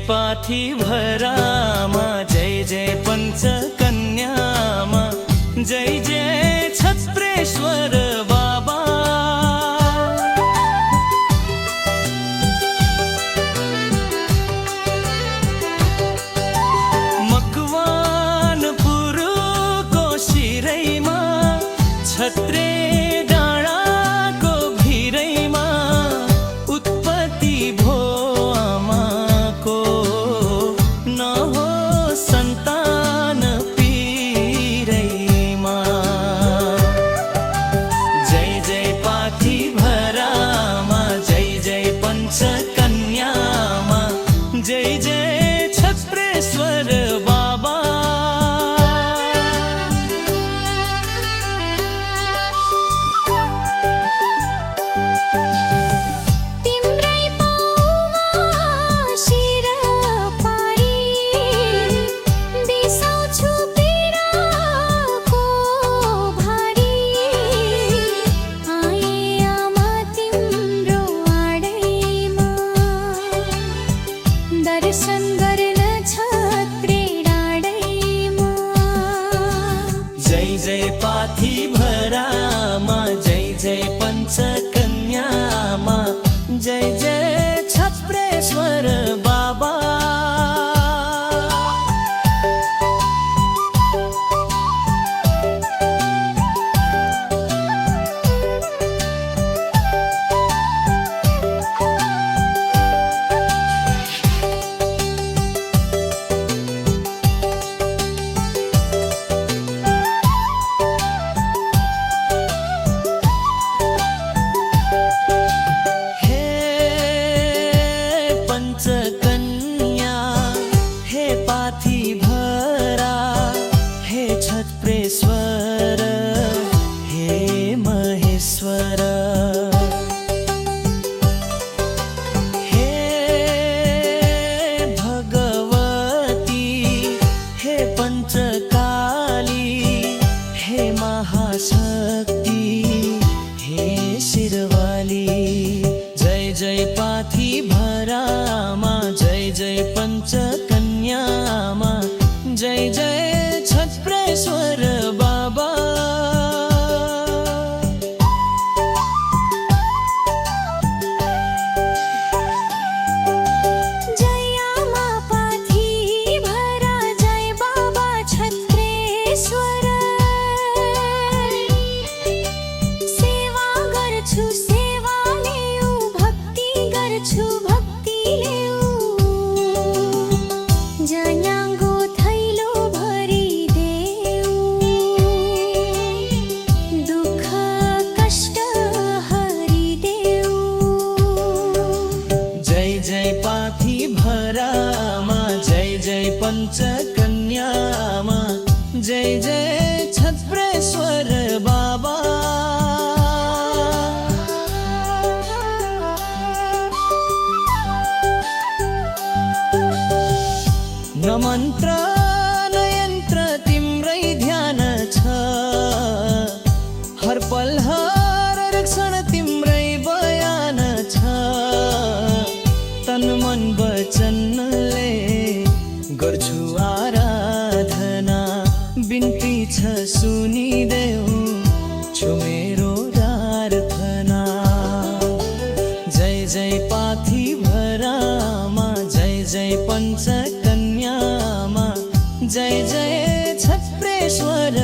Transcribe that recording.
पाथी भरामा, जय जय पंचकन्यामा, जय जय छत्रेश्वर बाबा। मकवानपुरको शिरैमा, छत्रे डाँडाको भिरैमा, उत्पत्ति भो आमाको, नहो सन्तान पीरैमा। जय जय पाथी भरामा, जय जय पंचकन्यामा, जय जय छत्रेश्वर बाबा। जय जय पाथी भरामा, जय जय पंचकन्यामा, जय जय छत्रेश्वर बाबा। पंचकन्या हे पाथी भरा, हे छत्रेश्वर, हे महेश्वर। हे भगवती, हे पंचकाली, हे महाशक्ति, हे शिरवाली। जय जय पाथी भरामा, जय जय पंचकन्यामा, जय जय छत्रेश्वर बाबा। जय आमा पाथी भरा, जय बाबा छत्रेश्वर। सेवा गर्छु सेवा लेऊ, भक्ति गर्छु भक्ति लेऊ। जन्याङ्गो थैलो भरिदेऊ, दुःख कष्ट हरिदेऊ। जय जय पाथी भरामा, जय जय पंचकन्यामा, जय जय छत्रेश्वर बाबा। न मन्त्र न यन्त्र तिम्रै ध्यान छ, हर पल हर रक्षण तिम्रै बयान छ। तन मन वचनले गर्छु आराधना, बिन्ती छ सुनिदेऊ छु मेरो प्रार्थना। जय जय पाथी भरामा, जय जय पंचकन्यामा, जय जय छत्रेश्वर